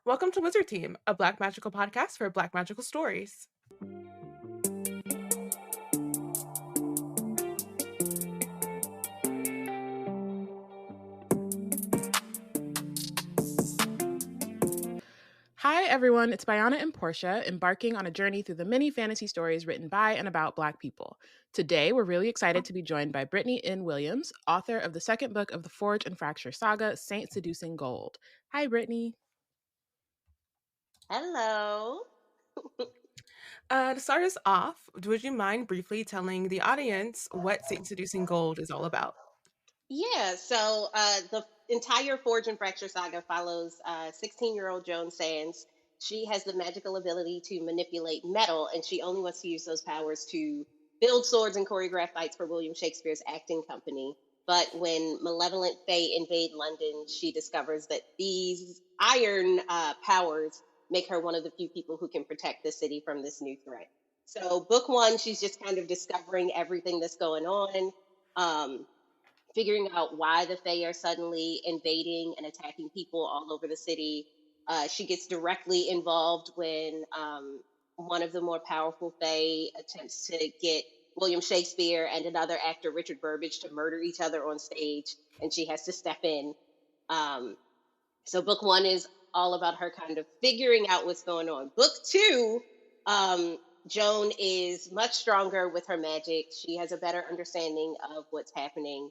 Welcome to Wizard Team, a Black magical podcast for Black magical stories. Hi everyone, it's Bayana and Porshèa, embarking on a journey through the many fantasy stories written by and about Black people. Today, we're really excited to be joined by Brittany N. Williams, author of the second book of the Forge and Fracture saga, Saint-Seducing Gold. Hi, Brittany. Hello. To start us off, would you mind briefly telling the audience what Saint-Seducing Gold is all about? Yeah, so the entire Forge and Fracture saga follows 16-year-old Joan Sands. She has the magical ability to manipulate metal, and she only wants to use those powers to build swords and choreograph fights for William Shakespeare's acting company. But when malevolent fae invade London, she discovers that these iron powers make her one of the few people who can protect the city from this new threat. So, book one, she's just kind of discovering everything that's going on. Figuring out why the Fae are suddenly invading and attacking people all over the city. She gets directly involved when one of the more powerful Fae attempts to get William Shakespeare and another actor, Richard Burbage, to murder each other on stage, and she has to step in. So book one is all about her kind of figuring out what's going on. Book two, Joan is much stronger with her magic. She has a better understanding of what's happening.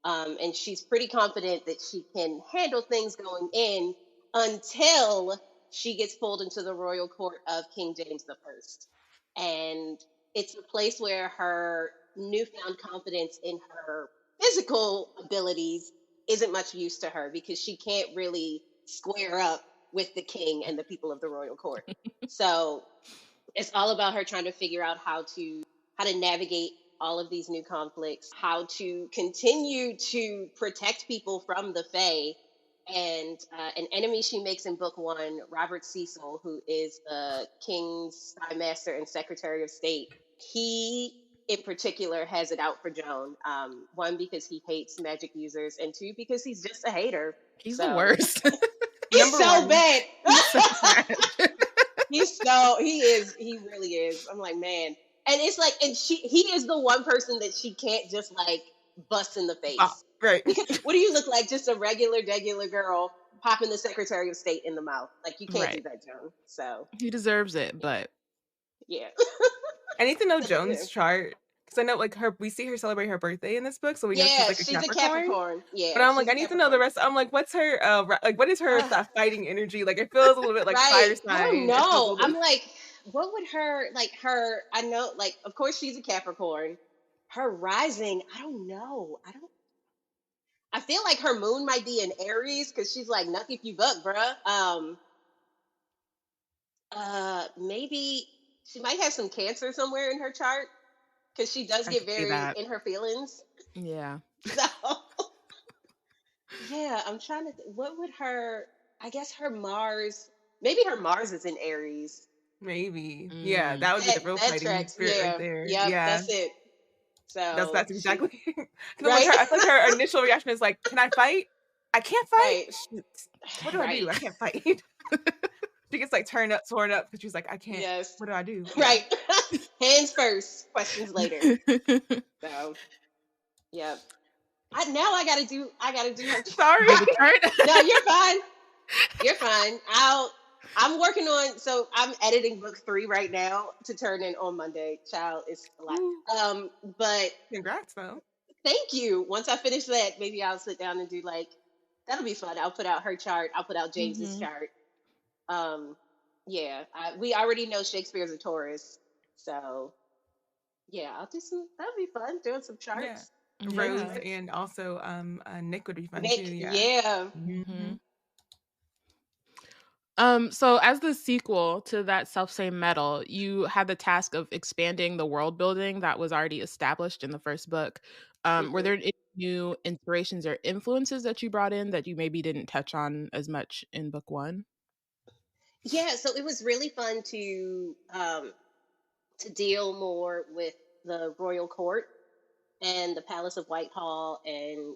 And she's pretty confident that she can handle things going in until she gets pulled into the royal court of King James I. And it's a place where her newfound confidence in her physical abilities isn't much use to her because she can't really square up with the king and the people of the royal court. So it's all about her trying to figure out how to navigate all of these new conflicts, how to continue to protect people from the Fae. And an enemy she makes in book one, Robert Cecil, who is the king's spy master and secretary of state, he in particular has it out for Joan. One, because he hates magic users, and two, because he's just a hater. He's the worst. He's so bad. He's so bad. He really is. I'm like, man. And it's like, and he is the one person that she can't just like bust in the face. Right. Because what do you look like? Just a regular girl popping the Secretary of State in the mouth. Like, you can't do that, Joan. So he deserves it, but yeah. I need to know Joan's chart. Because I know, like, we see her celebrate her birthday in this book, so we know she's like a Capricorn. Yeah, but I'm like, I need to know the rest. I'm like, what's her, what is her fighting energy? Like, it feels a little bit like fire sign. I don't know. I'm like, what would I know, like, of course she's a Capricorn. Her rising, I don't know. I feel like her moon might be in Aries because she's like, nuck if you buck, bruh. Maybe she might have some Cancer somewhere in her chart because she does get very in her feelings. Yeah. So, yeah, I'm trying to. What would I guess her Mars. Maybe her Mars is in Aries. Maybe. Yeah, that would be the real fighting spirit right there. Yep, yeah, that's it. So that's exactly. Right. I feel like her initial reaction is like, "Can I fight? I can't fight. Right. What do I do? I can't fight." She gets like torn up because she's like, "I can't. Yes. What do I do?" Right. Hands first, questions later. So, yeah. I gotta do her. Sorry. No, you're fine. You're fine. I'm working on, so I'm editing book 3 right now to turn in on Monday. Child, it's a lot. But congrats though. Thank you. Once I finish that, maybe I'll sit down and do that'll be fun. I'll put out her chart. I'll put out James's chart. Yeah, we already know Shakespeare's a Taurus, so yeah, I'll do some. That'll be fun doing some charts. Yeah. Rose and also Nick would be fun too. Yeah. Mm-hmm. So as the sequel to that self-same metal, you had the task of expanding the world building that was already established in the first book. Were there any new inspirations or influences that you brought in that you maybe didn't touch on as much in book 1? Yeah, so it was really fun to deal more with the royal court and the Palace of Whitehall, and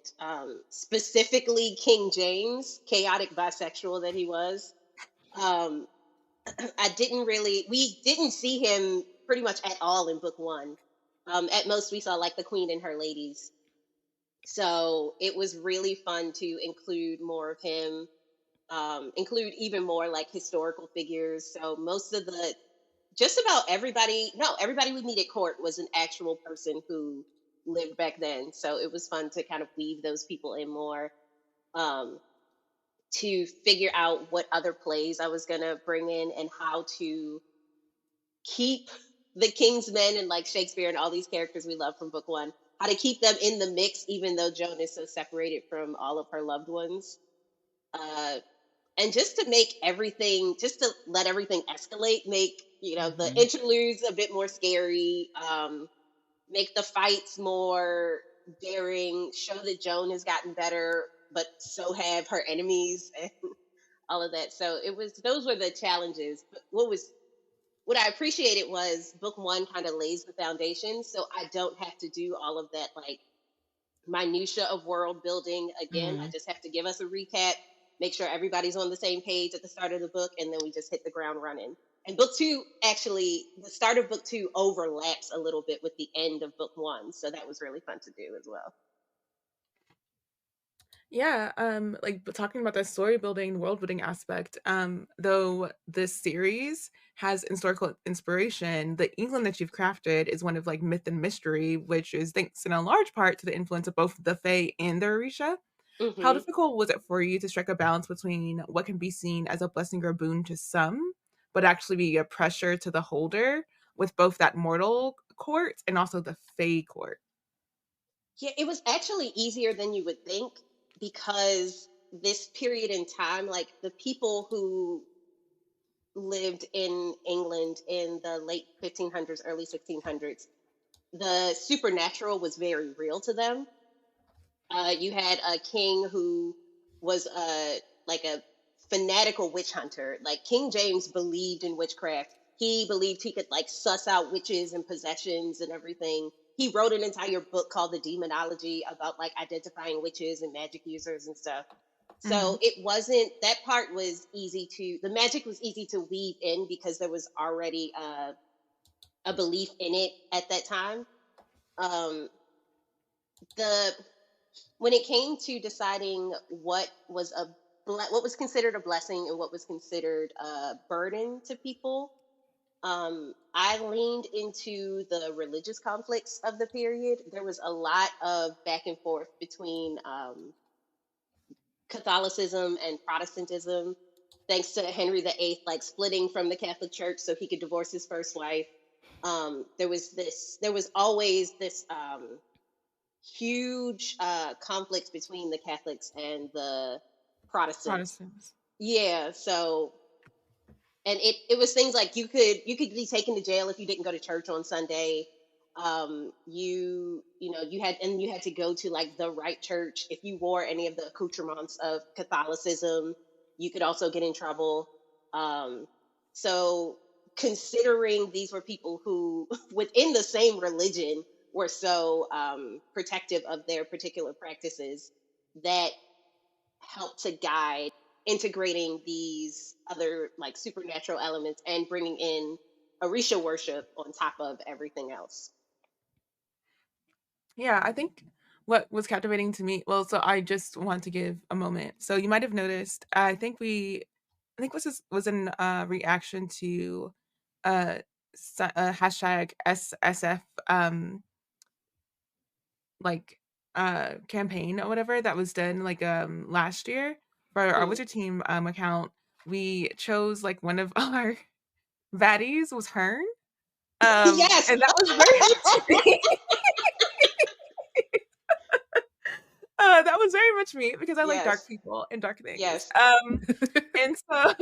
specifically King James, chaotic bisexual that he was. Um, we didn't see him pretty much at all in book one. At most, we saw like the queen and her ladies. So it was really fun to include more of him, include even more like historical figures. So most of the, just about everybody, no, everybody we meet at court was an actual person who lived back then. So it was fun to kind of weave those people in more. Um, to figure out what other plays I was going to bring in and how to keep the King's Men and like Shakespeare and all these characters we love from book one, how to keep them in the mix, even though Joan is so separated from all of her loved ones. Uh, and just to make everything, just to let everything escalate, make, the Mhm. interludes a bit more scary, make the fights more daring, show that Joan has gotten better, but so have her enemies and all of that. So those were the challenges. But what I appreciated was book one kind of lays the foundation, so I don't have to do all of that like minutia of world building again. I Mhm. just have to give us a recap, make sure everybody's on the same page at the start of the book, and then we just hit the ground running. And book two, actually, the start of book two overlaps a little bit with the end of book one, so that was really fun to do as well. Yeah, like but talking about the story building, world building aspect, though this series has historical inspiration, the England that you've crafted is one of like myth and mystery, which is thanks in a large part to the influence of both the Fae and the Orisha. How Hmm. difficult was it for you to strike a balance between what can be seen as a blessing or boon to some, but actually be a pressure to the holder with both that mortal court and also the Fae court? Yeah, it was actually easier than you would think because this period in time, like the people who lived in England in the late 1500s, early 1600s, the supernatural was very real to them. You had a king who was like a fanatical witch hunter. Like King James believed in witchcraft. He believed he could like suss out witches and possessions and everything. He wrote an entire book called The Demonology about like identifying witches and magic users and stuff. So Mhm. it wasn't, that part was easy to, the magic was easy to weave in because there was already a belief in it at that time. Um, the when it came to deciding what was considered a blessing and what was considered a burden to people, I leaned into the religious conflicts of the period. There was a lot of back and forth between Catholicism and Protestantism, thanks to Henry VIII, like splitting from the Catholic Church so he could divorce his first wife. There was always this huge conflict between the Catholics and the Protestants. Protestants. Yeah, so and it was things like you could be taken to jail if you didn't go to church on Sunday. You had to go to like the right church if you wore any of the accoutrements of Catholicism. You could also get in trouble. So considering these were people who within the same religion were so protective of their particular practices, that helped to guide integrating these other like supernatural elements and bringing in Orisha worship on top of everything else. Yeah, I think what was captivating to me, well, so I just want to give a moment. So you might have noticed, I think this was in reaction to uh, hashtag SSF like campaign or whatever that was done like last year for our Mm. Wizard Team account. We chose like one of our baddies was Hearn. Yes. And that was very much me. That was very much me because I like dark Yes. people and dark things. Yes. And so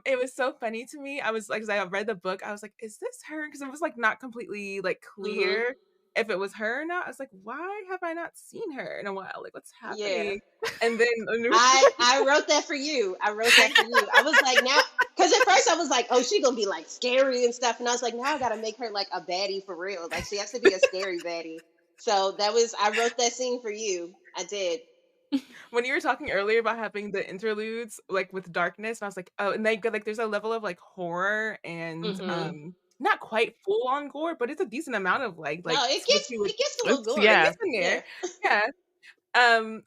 it was so funny to me. I was like, 'cause I read the book, I was like, is this her? Because it was like not completely like Hmm. clear if it was her or not. I was like, why have I not seen her in a while? Like, what's Yeah. happening? And then I wrote that for you. I wrote that for you. I was like, now, because at first I was like, oh, she gonna be like scary and stuff, and I was like, now I gotta make her like a baddie for real. Like she has to be a scary baddie. So I wrote that scene for you. I did. When you were talking earlier about having the interludes, like, with darkness, I was like, "Oh," and they go like, there's a level of, like, horror and, Mhm. not quite full on gore, but it's a decent amount of, No, what you would it gets a little It's it yeah. gory. gets in Yeah. there. Yeah.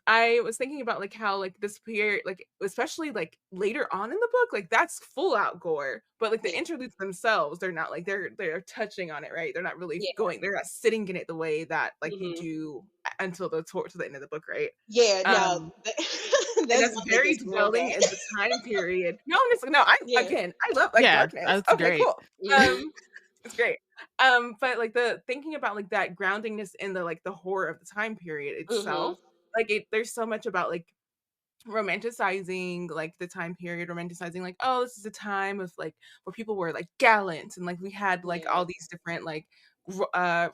I was thinking about, like, how, like, this period, like, especially, like, later on in the book, like, that's full out gore, but, like, the Yeah. interludes themselves, they're not, like, they're touching on it, right? They're not really Yeah. they're not sitting in it the way that, like, you Mhm. do until the towards the end of the book, right? Yeah, no. Um and There's that's one that very gets real dwelling bad. in the time period. No, honestly, no, Yeah. I love, like, Yeah, darkness. that's Okay, great. cool. Mhm. Um, it's great. But, like, the thinking about, like, that groundingness in the, like, the horror of the time period Mhm. itself, like, there's so much about, like, romanticizing, like, the time period, romanticizing, like, "Oh, this is a time of, like, where people were, like, gallant, and, like, we had, like, Yeah. all these different, like,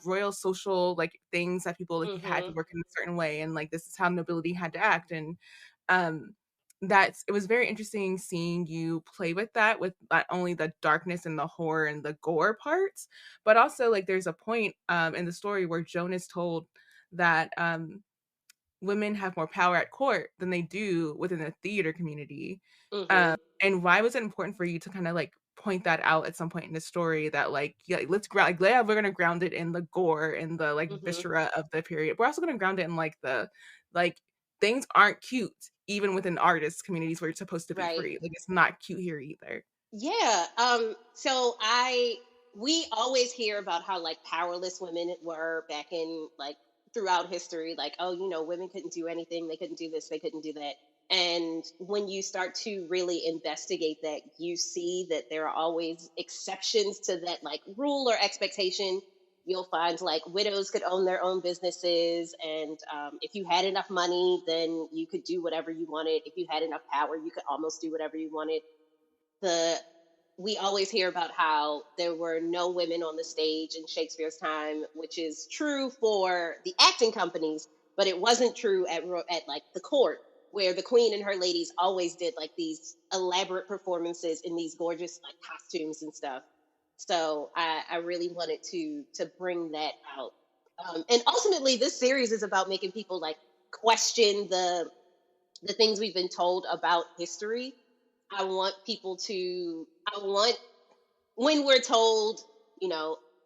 royal social, like, things that people, like, you had to Mhm. work in a certain way, and, like, this is how nobility had to act," and, um, that's it was very interesting seeing you play with that, with not only the darkness and the horror and the gore parts, but also, like, there's a point, in the story where Joan is told that, women have more power at court than they do within the theater community. Mhm. And why was it important for you to kinda, like, point that out at some point in the story that, like, yeah, let's ground like, yeah, we're gonna ground it in the gore and the, like, Mhm. viscera of the period. We're also gonna ground it in, like, like, things aren't cute even within artists communities where you're supposed to be Right. free. Like, it's not cute here either. Yeah. So we always hear about how like powerless women were back in like throughout history, like, oh, women couldn't do anything, they couldn't do this, they couldn't do that. And when you start to really investigate that, you see that there are always exceptions to that like rule or expectation. You'll find like widows could own their own businesses, and if you had enough money, then you could do whatever you wanted. If you had enough power, you could almost do whatever you wanted. The We always hear about how there were no women on the stage in Shakespeare's time, which is true for the acting companies, but it wasn't true at like the court, where the queen and her ladies always did like these elaborate performances in these gorgeous like costumes and stuff. So I really wanted to bring that out. And ultimately, this series is about making people like question the things we've been told about history. I want people to, I want, when we're told,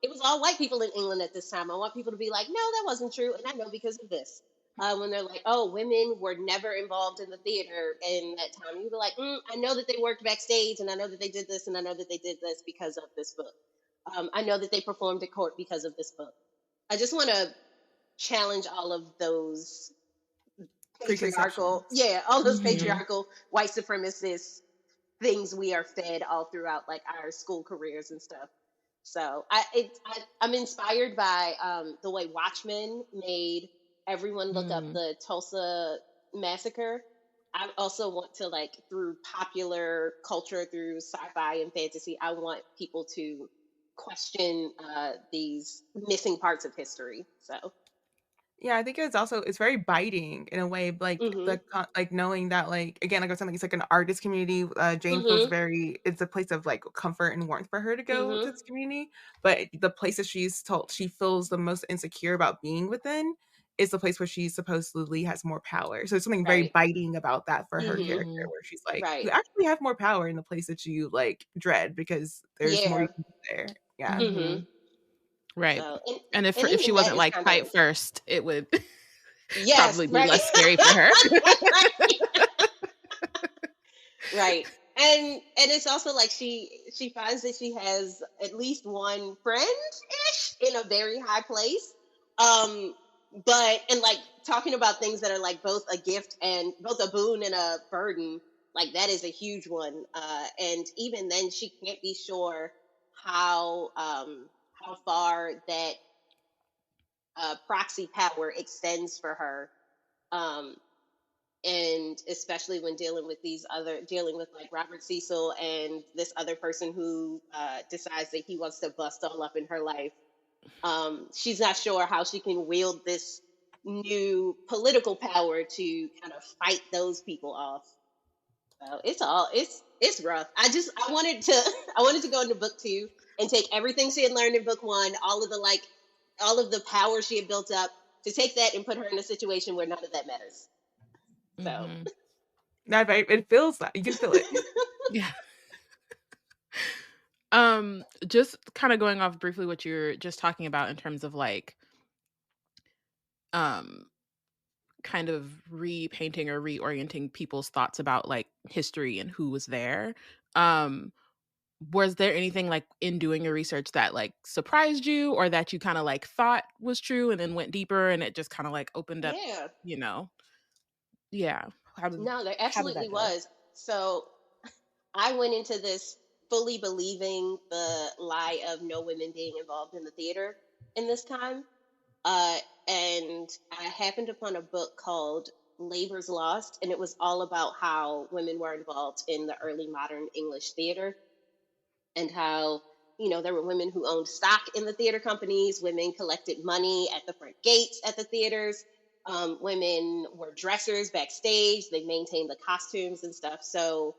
it was all white people in England at this time, I want people to be like, no, that wasn't true. And I know because of this. When they're like, oh, women were never involved in the theater in that time. You'd be like, I know that they worked backstage, and I know that they did this, and I know that they did this because of this book. I know that they performed at court because of this book. I just want to challenge all of those patriarchal, Preconceptions. yeah, all those Mhm. patriarchal white supremacist things we are fed all throughout like our school careers and stuff. So I'm inspired by the way Watchmen made everyone look up Mm. the Tulsa massacre. I also want to like through popular culture, through sci-fi and fantasy, I want people to question these missing parts of history. So, Yeah, I think it's very biting in a way, like, mhm, like, knowing that, like, again, like I was saying, like, it's like an artist community, Jane feels mhm, very it's a place of, like, comfort and warmth for her to go to mhm, this community, but the place that she feels the most insecure about being within is the place where she supposedly has more power, so it's something very right, biting about that for her mhm, character Mhm. where she's like, "You right, actually have more power in the place that you, like, dread because there's more you yeah, can do there." Yeah. mhm. Mhm. Right. So, And and if she even that wasn't, is like, kind fight of, first, it would yes, probably be right. less scary for her. Right. Right. And it's also like she finds that she has at least one friend ish in a very high place. Um but and like talking about things that are like both a gift and both a boon and a burden, like that is a huge one. And even then she can't be sure how far that proxy power extends for her. Um and especially when dealing with like Robert Cecil and this other person who decides that he wants to bust all up in her life. She's not sure how she can wield this new political power to kind of fight those people off. So it's rough. I wanted to I wanted to go into book two and take everything she had learned in book one, all of the power she had built up, to take that and put her in a situation where none of that matters. So Mhm. Not very, it feels that. You can feel it. Yeah. Just kinda going off briefly what you're just talking about in terms of, like, um, kind of repainting or reorienting people's thoughts about, like, history and who was there. Um, was there anything, like, in doing your research that, like, surprised you or that you kinda, like, thought was true and then went deeper and it just kinda, like, opened up, yeah, you know? Yeah. no, there How did absolutely that go? was. So I went into this fully believing the lie of no women being involved in the theater in this time. Uh, and I happened upon a book called Labor's Lost, and it was all about how women were involved in the early modern English theater and how, there were women who owned stock in the theater companies, women collected money at the front gates at the theaters, women were dressers backstage, they maintained the costumes and stuff. So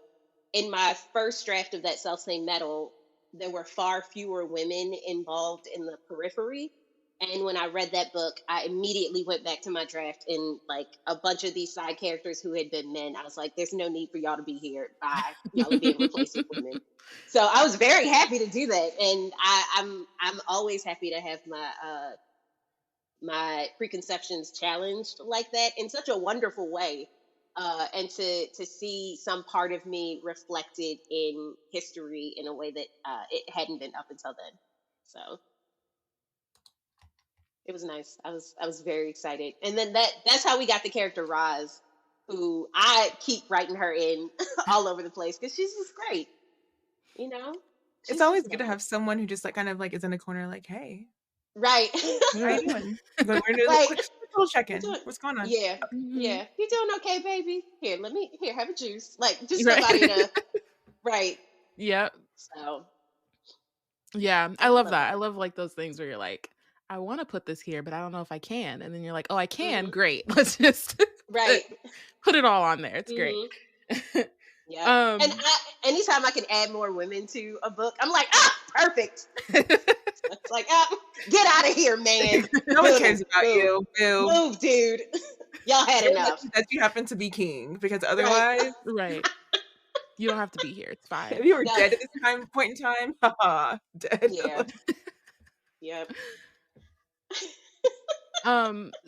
in my first draft of that self same medal, there were far fewer women involved in the periphery. And when I read that book, I immediately went back to my draft and like a bunch of these side characters who had been men. I was like, there's no need for y'all to be here. Bye. Y'all are being replaced with women. So I was very happy to do that. And I'm always happy to have my preconceptions challenged like that in such a wonderful way, and to see some part of me reflected in history in a way that it hadn't been up until then. So it was nice. I was very excited, and then that's how we got the character Roz, who I keep writing her in all over the place because she's just great. You know, It's she's always just good to lovely. have someone who just, like, kind of, like, is in the corner like, "Hey, Right. how you doing? We're gonna do a Right. quick little You check-in. doing? What's going on?" Yeah, Mhm. yeah. You doing okay, baby? Here, have a juice. Like just Right. somebody to right. Yep. So Yeah, I I just love love that. I that. love, like, those things where you're like, "I wanna put this here, but I don't know if I can," and then you're like, "Oh, I can? Hmm. Great. Let's just put Right. put it all on there. It's great." Hmm. Yep. And Um anytime I can add more women to a book, I'm like, perfect. It's like, get out of here, man. No one Move, cares about move, you. Boo. move, dude. Y'all had You're enough. lucky that you happen to be king because Right. otherwise, Right. You don't have to be here, it's if fine. you were No. dead at this point in time, haha, dead. Yeah. Yep.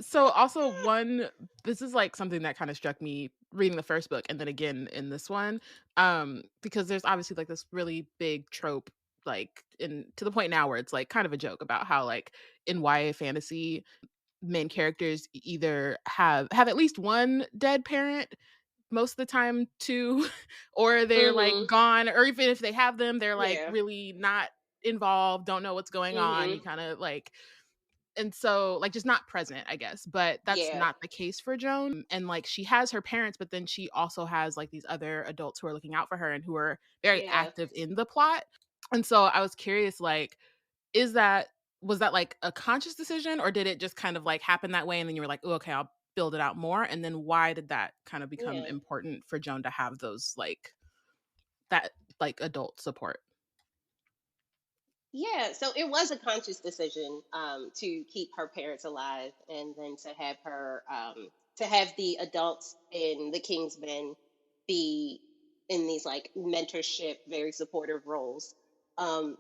So also one this is, like, something that kinda struck me reading the first book and then again in this one, because there's obviously, like, this really big trope, like, in to the point now where it's, like, kind of a joke about how, like, in YA fantasy, main characters either have at least one dead parent, most of the time 2, or they're, like, Hmm. gone, or even if they have them, they're, like, Yeah. really not involved, don't know what's going on, you Hmm. kinda, like and so, like, just not present, I guess, but that's Yeah. not the case for Joan, and, like, she has her parents, but then she also has, like, these other adults who are looking out for her and who are very Yeah. active in the plot, and so I was curious, like, is that was that, like, a conscious decision, or did it just kind of, like, happen that way, and then you were like, "Ooh, okay, I'll build it out more," and then why did that kind of become Yeah. important for Joan to have those, like that, like, adult support? Yeah, so it was a conscious decision, to keep her parents alive, and then to have the adults in the Kingsmen be in these like mentorship, very supportive roles. Um,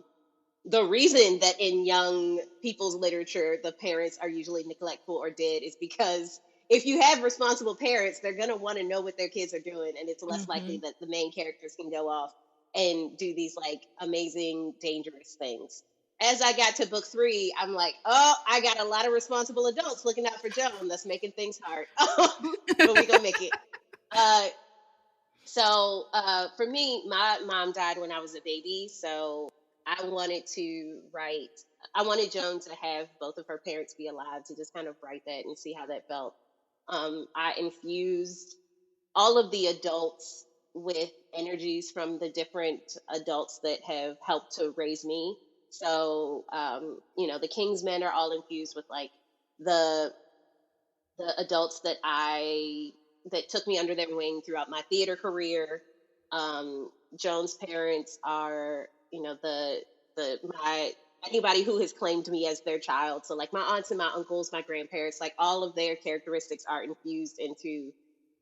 the reason that in young people's literature the parents are usually neglectful or dead is because if you have responsible parents, they're going to want to know what their kids are doing, and it's less likely Mhm. that the main characters can go off and do these like amazing dangerous things. As I got to book 3, I'm like, oh, I got a lot of responsible adults looking out for Joan. That's making things hard. But we gonna make it. uh, for me, my mom died when I was a baby, so I wanted to write. I wanted Joan to have both of her parents be alive to just kind of write that and see how that felt. I infused all of the adults with energies from the different adults that have helped to raise me. So, the Kingsmen are all infused with like the the adults that took me under their wing throughout my theater career. Joan's parents are, the my anybody who has claimed me as their child. So like my aunts and my uncles, my grandparents, like all of their characteristics are infused into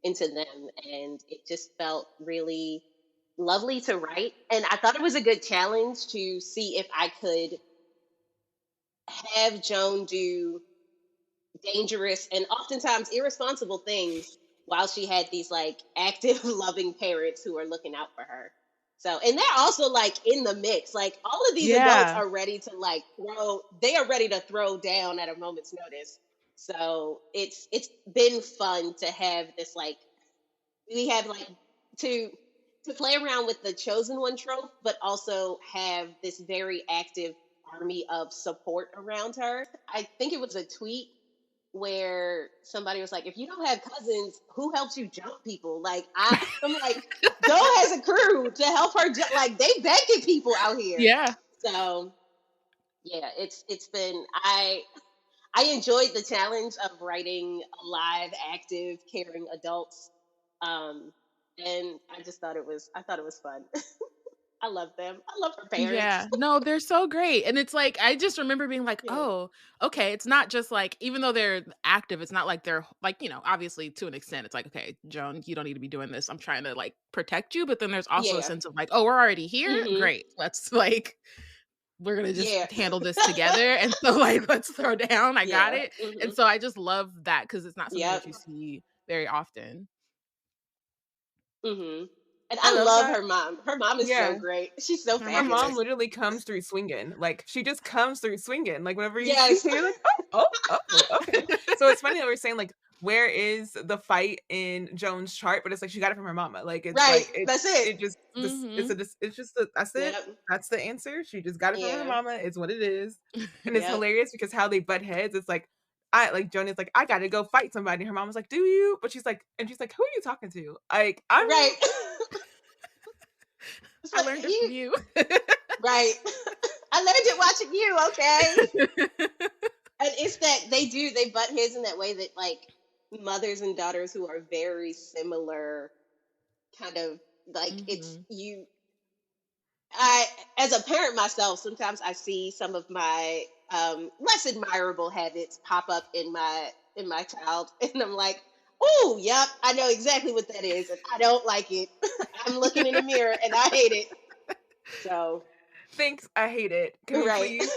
them, and it just felt really lovely to write. And I thought it was a good challenge to see if I could have Joan do dangerous and oftentimes irresponsible things while she had these like active, loving parents who are looking out for her. So, and they're also like in the mix. Like all of these adults Yeah. are ready to like they are ready to throw down at a moment's notice. So it's been fun to have this like we have like to play around with the chosen one trope, but also have this very active army of support around her. I think it was a tweet where somebody was like, "If you don't have cousins, who helps you jump people?" Like I'm like, Joe has a crew to help her. Like they begging people out here. Yeah. So yeah, it's been I enjoyed the challenge of writing alive, active, caring adults. Um, and I thought it was fun. I love them. I love her parents. Yeah. No, they're so great. And it's like I just remember being like, Yeah. "Oh, okay, it's not just like even though they're active, it's not like they're like, obviously to an extent it's like, okay, Joan, you don't need to be doing this. I'm trying to like protect you." But then there's also a Yeah. sense of like, "Oh, we're already here. Mhm. Great. Let's like we're going to just Yeah. handle this together." And so like let's throw down. I got Yeah. it. And Mhm. so I just love that cuz it's not something that Yep. you see very often. Mhm. And I I love love that. her mom. Her mom is so Yeah. great. She's so Her Her mom is mom fabulous. literally comes through swinging. Like, she just comes through swinging. Like, whenever you see Yes. her, you're like, "Oh, oh, oh, okay." So it's funny that we're saying, like, where is the fight in Joan's chart? But it's like she got it from her mama. Like, it's Right. like That's it. it just this Mhm. it's just the that's it. Yep. That's the answer. She just got it from her Yeah. mama. It's what it is. And it's Yep. hilarious because how they butt heads, it's like I like Joan is like, "I gotta go fight somebody." Her mom was like, "Do you?" But she's like, "Who are you talking to?" Like, I'm Right. It's I like learned it from you you. right. I learned it watching you, okay? And it's that they butt heads in that way that like mothers and daughters who are very similar kind of like it's Mhm. you I as a parent myself, sometimes I see some of my less admirable habits pop up in my child and I'm like, oh yep, I know exactly what that is and I don't like it. I'm looking in the mirror and I hate it. So Thanks, I hate it. Can we right. please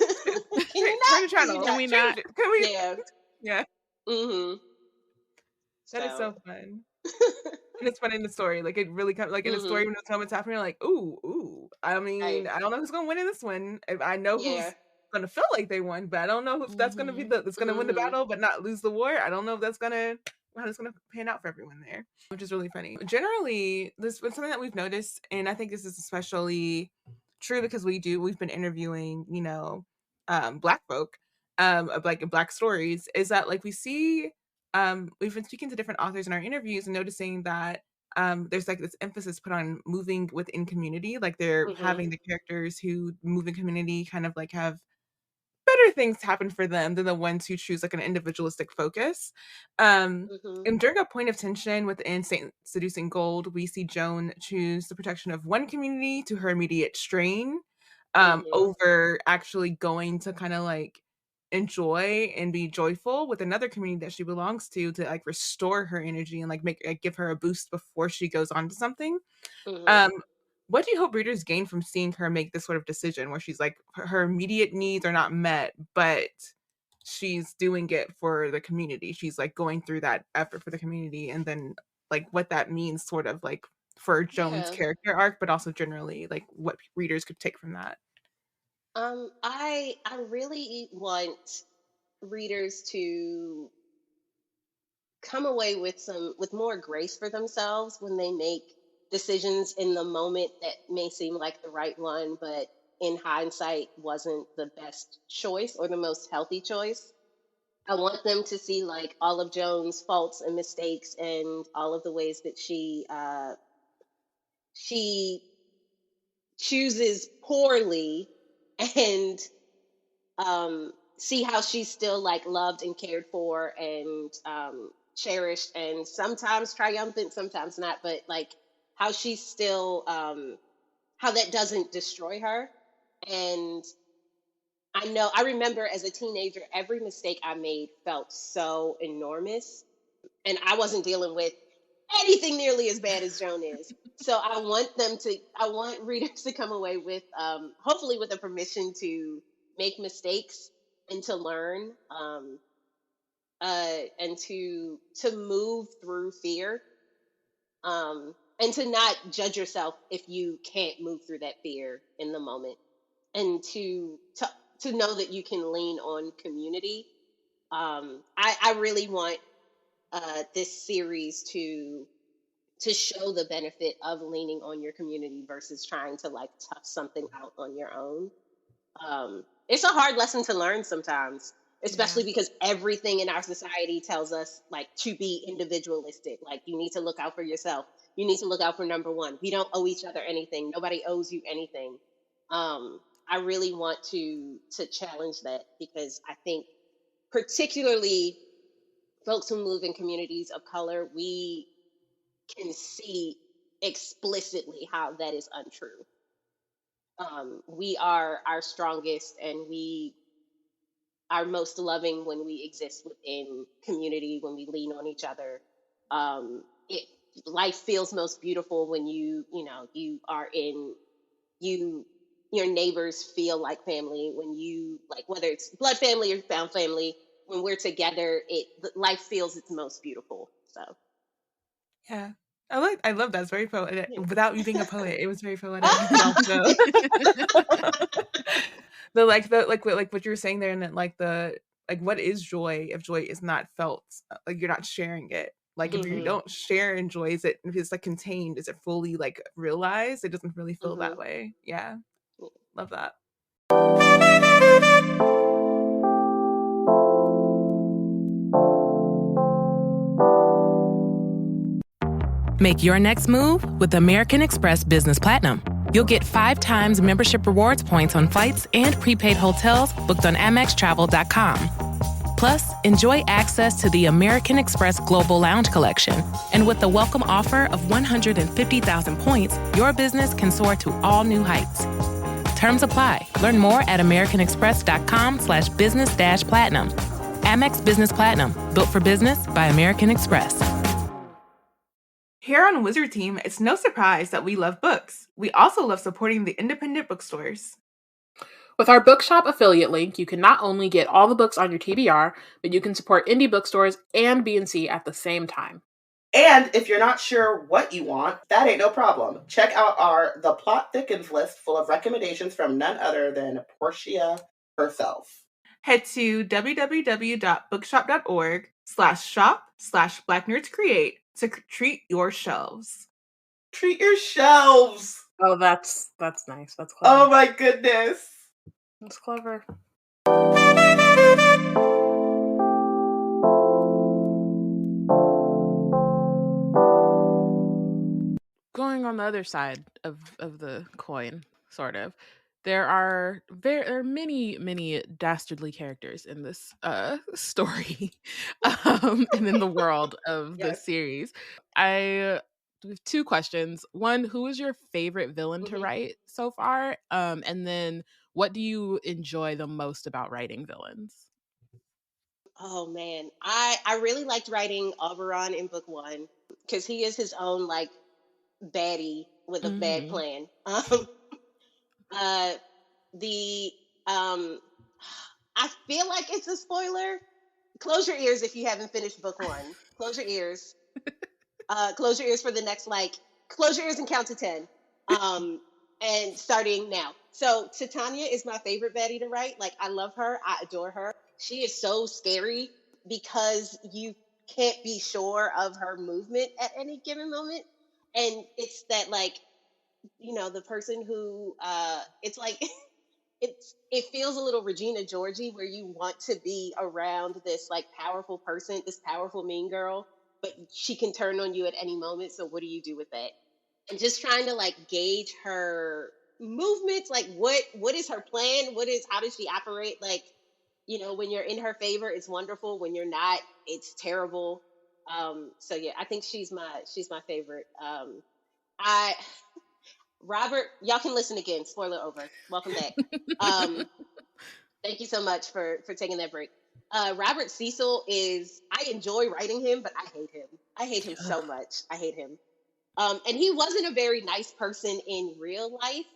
Can you turn not? the Can you Can channel? not? we Change not? it. Can we Yeah. Yeah, Mhm. that is So so fun. And it's fun in the story, like, it really comes like, in the story mhm. when those moments happen, you're like, "Ooh, ooh." I Right. mean, I don't know who's gonna win in this one. If I know Yeah. who's gonna feel like they won, but I don't know if that's gonna be Mhm. that's gonna win the Mhm. battle but not lose the war. I don't know if that's gonna how it's gonna pan out for everyone there, which is really funny. Generally, this was something that we've noticed, and I think this is especially true because we've been interviewing, Black folk, of, like, Black stories, is that, like, we see, we've been speaking to different authors in our interviews and noticing that, there's, like, this emphasis put on moving within community, like, they're Mhm. having the characters who move in community kind of, like, have better things happen for them than the ones who choose like an individualistic focus. Mhm. And during a point of tension within Saint-Seducing Gold, we see Joan choose the protection of one community to her immediate strain, Mhm. over actually going to kind of like enjoy and be joyful with another community that she belongs to like restore her energy and like make give her a boost before she goes on to something. Mhm. um, what do you hope readers gain from seeing her make this sort of decision where she's like her immediate needs are not met, but she's doing it for the community? She's like going through that effort for the community, and then like what that means, sort of like for Joan's Yeah. character arc, but also generally like what readers could take from that. I really want readers to come away with more grace for themselves when they make decisions in the moment that may seem like the right one, but in hindsight wasn't the best choice or the most healthy choice. I want them to see like all of Joan's faults and mistakes and all of the ways that she chooses poorly and see how she's still like loved and cared for and cherished and sometimes triumphant, sometimes not, but like how she's still how that doesn't destroy her. And I remember as a teenager, every mistake I made felt so enormous, and I wasn't dealing with anything nearly as bad as Joan is. So I want readers to come away with, hopefully with a permission to make mistakes and to learn, and to move through fear, and to not judge yourself if you can't move through that fear in the moment, and to know that you can lean on community. I really want this series to show the benefit of leaning on your community versus trying to like tough something out on your own. It's a hard lesson to learn sometimes, especially because everything in our society tells us like to be individualistic. Like you need to look out for yourself. You need to look out for number one. We don't owe each other anything. Nobody owes you anything. I really want to challenge that, because I think particularly folks who move in communities of color, we can see explicitly how that is untrue. We are our strongest and we are most loving when we exist within community, when we lean on each other. Life feels most beautiful when you are in your neighbors feel like family, when you like, whether it's blood family or found family, when we're together, life feels its most beautiful. So Yeah. I love that. It's very poetic. yeah. Without you being a poet, it was very poetic. But also like what you were saying there, and then like what is joy if joy is not felt? Like you're not sharing it. Like if you don't share in joy, if it's like contained, is it fully like realized? It doesn't really feel that way. Yeah. Love that. Make your next move with American Express Business Platinum. You'll get 5 times membership rewards points on flights and prepaid hotels booked on AmexTravel.com. Plus, enjoy access to the American Express Global Lounge Collection. And with the welcome offer of 150,000 points, your business can soar to all new heights. Terms apply. Learn more at americanexpress.com/business-platinum. Amex Business Platinum, built for business by American Express. Here on Wizard Team, it's no surprise that we love books. We also love supporting the independent bookstores. With our bookshop affiliate link, you can not only get all the books on your TBR, but you can support indie bookstores and B&C at the same time. And if you're not sure what you want, that ain't no problem. Check out our The Plot Thickens list full of recommendations from none other than Porshèa herself. Head to www.bookshop.org/shop/BlackNerdsCreate to treat your shelves. Treat your shelves! Oh, that's nice. That's clever. Oh my goodness. That's clever. Going on the other side of the coin, sort of, there are many dastardly characters in this story, and in the world of the series. I have 2 questions. One, who is your favorite villain to write so far? And then, what do you enjoy the most about writing villains? Oh man, I really liked writing Oberon in book 1, because he is his own like baddie with a bad plan. The I feel like it's a spoiler. Close your ears if you haven't finished book 1. Close your ears. Close your ears for the next close your ears and count to 10. And starting now. So Titania is my favorite baddie to write. Like I love her. I adore her. She is so scary because you can't be sure of her movement at any given moment. And it's that the person who it's like it feels a little Regina Georgie, where you want to be around this like powerful person, this powerful mean girl, but she can turn on you at any moment. So what do you do with that? And just trying to like gauge her movements, like what is her plan? How does she operate? Like, when you're in her favor, it's wonderful. When you're not, it's terrible. So yeah, I think she's my favorite. Robert, y'all can listen again. Spoiler over. Welcome back. Thank you so much for taking that break. Robert Cecil I enjoy writing him, but I hate him. I hate him so much. I hate him. And he wasn't a very nice person in real life.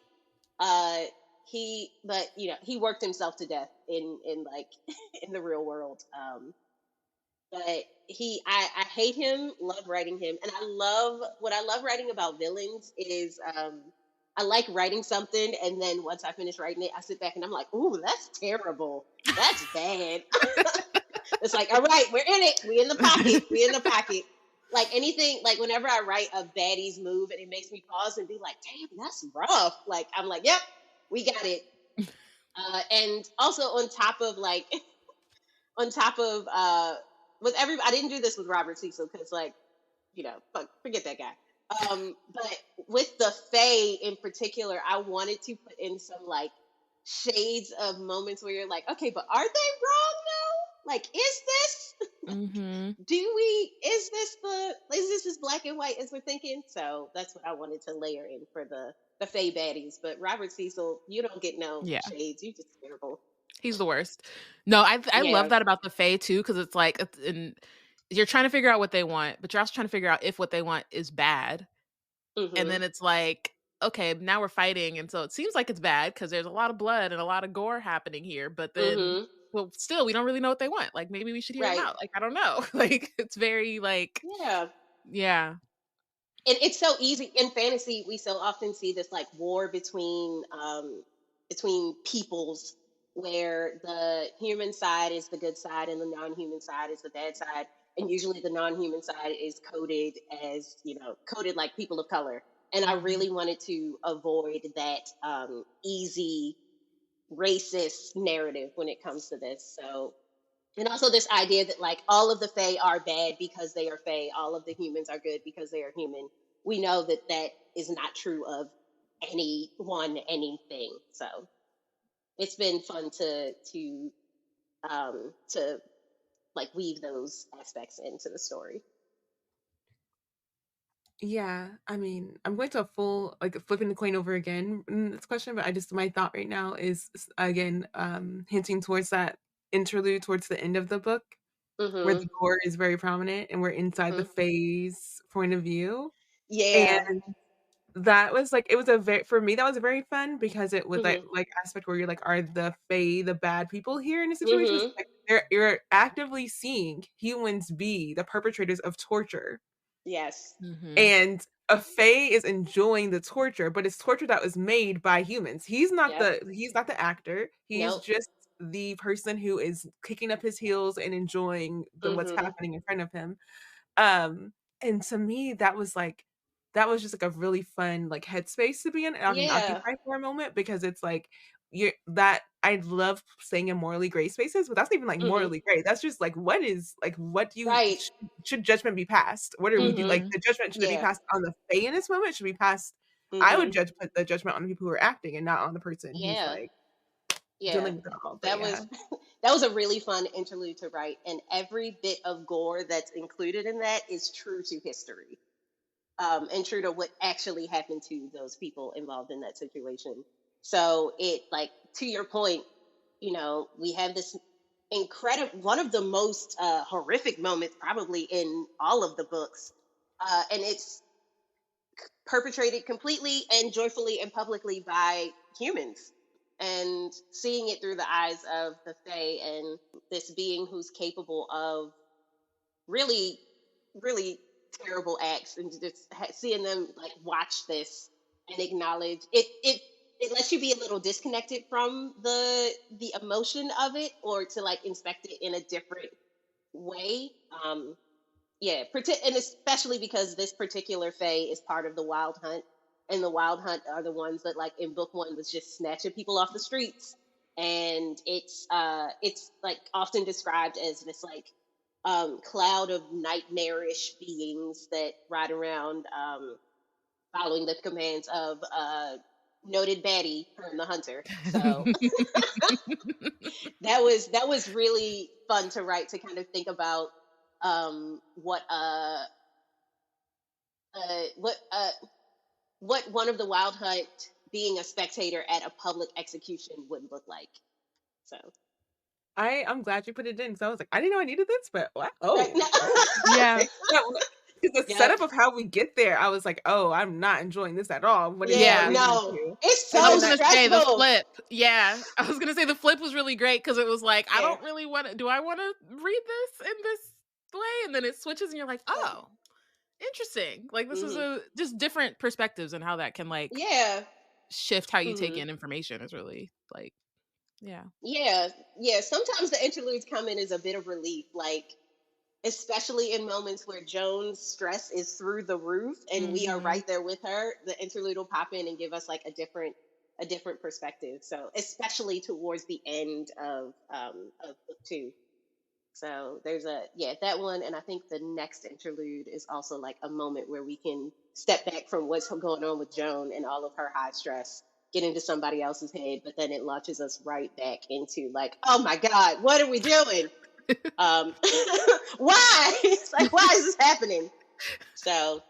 But he worked himself to death in like in the real world. But I hate him, love writing him, and what I love writing about villains is I like writing something, and then once I finish writing it, I sit back and I'm like, ooh, that's terrible, that's bad. It's like, all right, we're in it, we in the pocket. Like anything, like whenever I write a baddie's move and it makes me pause and be like, damn, that's rough. Like I'm like, yep, we got it. And also on top of with everybody, I didn't do this with Robert Cecil because forget that guy. But with the Fae in particular, I wanted to put in some like shades of moments where you're like, okay, but are they wrong though? Like, is this? Mm-hmm. Is this as black and white as we're thinking? So that's what I wanted to layer in for the Fae baddies. But Robert Cecil, you don't get no shades. You just terrible. He's the worst. No, I love that about the Fae too, because it's like you're trying to figure out what they want, but you're also trying to figure out if what they want is bad. Mm-hmm. And then it's like, okay, now we're fighting, and so it seems like it's bad because there's a lot of blood and a lot of gore happening here. But then, well, still, we don't really know what they want. Like maybe we should hear them out. Like I don't know. Like it's very like yeah. And it's so easy in fantasy. We so often see this like war between peoples, where the human side is the good side and the non-human side is the bad side. And usually the non-human side is coded as, coded like people of color. And I really wanted to avoid that easy racist narrative when it comes to this. So, and also this idea that like all of the Fae are bad because they are Fae, all of the humans are good because they are human. We know that that is not true of anything. So it's been fun to like weave those aspects into the story. Yeah, I mean, I'm going to flipping the coin over again in this question, but my thought right now is again hinting towards that interlude towards the end of the book, where the gore is very prominent and we're inside the Fae's point of view. Yeah. And that was like, for me, that was very fun because it was like aspect where you're like, are the Fae the bad people here in a situation? Like, you're actively seeing humans be the perpetrators of torture. Yes. And a Fae is enjoying the torture, but it's torture that was made by humans. He's not the actor. He's just the person who is kicking up his heels and enjoying what's happening in front of him. And to me, that was just like a really fun like headspace to be in and occupy for a moment, because it's like I love staying in morally gray spaces, but that's not even like morally gray. That's just like, what do you should judgment be passed? What are we do? Like the judgment should be passed on the Fae in this moment? It should be passed. I would put the judgment on the people who are acting and not on the person who's like dealing with it all. That was a really fun interlude to write, and every bit of gore that's included in that is true to history. And true to what actually happened to those people involved in that situation. So it, like, to your point, we have this incredible, one of the most horrific moments probably in all of the books. And it's perpetrated completely and joyfully and publicly by humans. And seeing it through the eyes of the Fae and this being who's capable of really, really terrible acts, and just seeing them like watch this and acknowledge it. It lets you be a little disconnected from the emotion of it, or to like inspect it in a different way. And especially because this particular Fae is part of the Wild Hunt, and the Wild Hunt are the ones that, like in book 1, was just snatching people off the streets, and it's like often described as this like cloud of nightmarish beings that ride around following the commands of noted baddie from the Hunter. So that was really fun to write, to kind of think about what one of the Wild Hunt being a spectator at a public execution would look like. So I'm glad you put it in, because I was like, I didn't know I needed this, but wow. Right. Yeah. because the Yep. setup of how we get there, I was like, "Oh, I'm not enjoying this at all. What is Yeah, Yeah. leading no. to?" It's And I so then was that gonna say the stressful. flip. Yeah. I was gonna say the flip was really great because it was like, I Yeah. don't really wanna do I wanna read this in this way? And then it switches and you're like, Yeah. oh, interesting. Like this is Mhm. a just different perspectives and how that can like Yeah. shift how you take Mhm. in information is really like, yeah. Yeah. Yeah. Sometimes the interludes come in as a bit of relief, like especially in moments where Joan's stress is through the roof and we are Mhm. right there with her. The interlude will pop in and give us like a different perspective. So especially towards the end of book two. So there's that one, and I think the next interlude is also like a moment where we can step back from what's going on with Joan and all of her high stress, get into somebody else's head, but then it launches us right back into like, oh my God, what are we doing? Why? It's like, why is this happening? So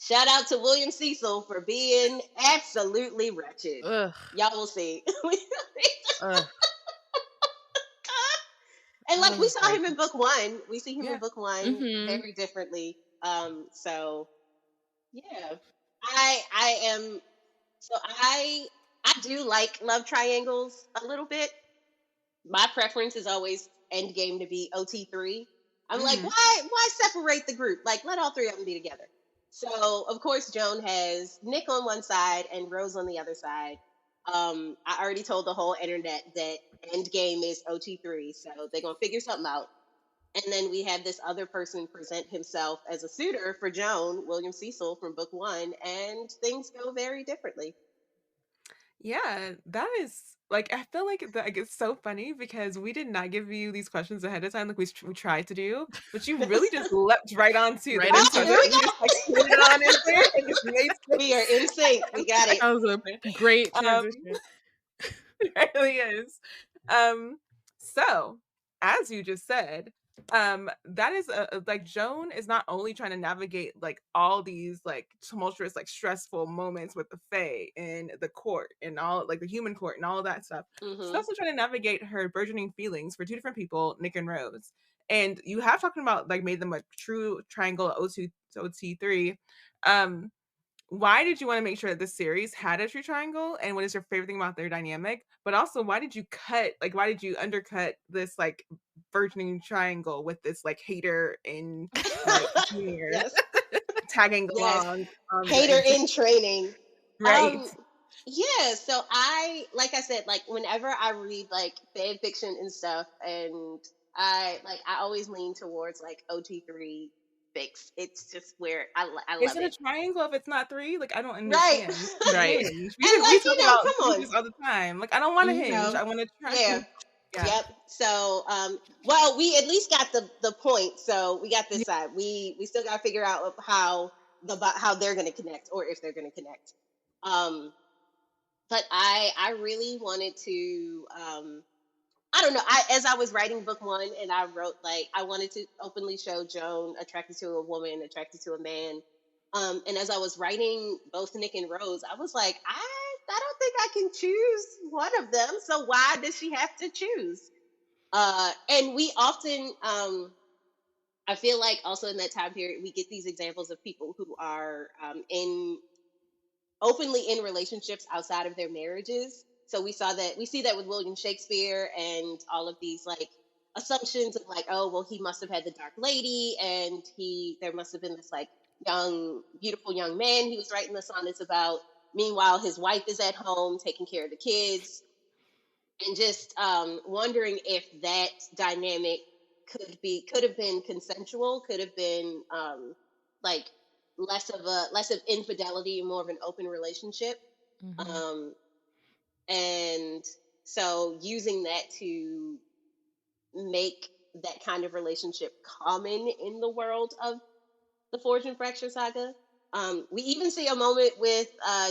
shout out to William Cecil for being absolutely wretched. Ugh. Y'all will see. Ugh. And I like was we just saw like, him in book one, we see him in yeah. book one mhm. very differently. So yeah, I am. So I do like love triangles a little bit. My preference is always Endgame to be OT3. I'm like, Mhm. why separate the group? Like, let all three of them be together. So of course Joan has Nick on one side and Rose on the other side. I already told the whole internet that Endgame is OT3, so they're gonna figure something out. And then we have this other person present himself as a suitor for Joan, William Cecil from book one, and things go very differently. Yeah, that is like I feel like that like, it's so funny because we did not give you these questions ahead of time like we tried to do, but you really just leapt right onto the Right next Oh, into here question. it. we You just like go. slid it on in there and just made We are sense. in sync. We got it. That was a great um, transition. it really is. So as you just said, that is like Joan is not only trying to navigate like all these like tumultuous, like stressful moments with the Fae and the court and all like the human court and all of that stuff. She's Hmm. also trying to navigate her burgeoning feelings for two different people, Nick and Rose. And you have talking about like made them a true triangle OT3. Um, why did you want to make sure that this series had a true triangle, and what is your favorite thing about their dynamic? But also, why did you why did you undercut this like burgeoning triangle with this like hater and like junior Yes. tagging Yes. along on the Hater exit? in training. Right. Um, yeah, so I like I said, like whenever I read like fan fiction and stuff, and I always lean towards like OT3 fix. It's just where I Is love it a it. triangle if it's not three? Like, I don't Right. understand. Right. Hinge. And We like, talk about come on. hinges all the time. Like, I don't want a Mhm. hinge. No. I want to try. Yeah. Yeah. Yep. So, well, we at least got the point. So we got Yeah. this side. We still got to figure out of how they're going to connect or if they're going to connect. Um, but I really wanted to. I don't know. As I was writing book one, and I wrote like I wanted to openly show Joan attracted to a woman, attracted to a man. And as I was writing both Nick and Rose, I was like, I don't think I can choose one of them. So why does she have to choose? And we often, I feel like also in that time period, we get these examples of people who are in openly in relationships outside of their marriages. So we see that with William Shakespeare and all of these like assumptions of like, oh well, he must have had the dark lady, and there must have been this like young, beautiful young man he was writing the sonnets about. Meanwhile, his wife is at home taking care of the kids, and just wondering if that dynamic could have been consensual, could have been like less of infidelity and more of an open relationship. Mhm. um, and so using that to make that kind of relationship common in the world of the Forge and Fracture saga. We even see a moment with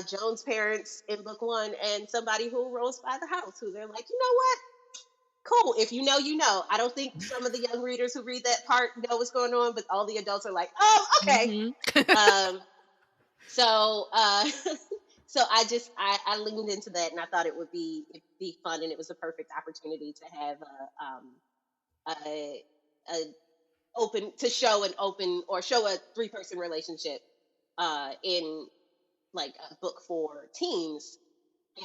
Joan's parents in book one and somebody who rolls by the house who they're like, you know what? Cool. If you know, you know. I don't think some of the young readers who read that part know what's going on, but all the adults are like, oh, okay. Mhm. Um, so so I leaned into that, and I thought it'd be fun, and it was a perfect opportunity to have a show an open or show a 3-person relationship in like a book for teens.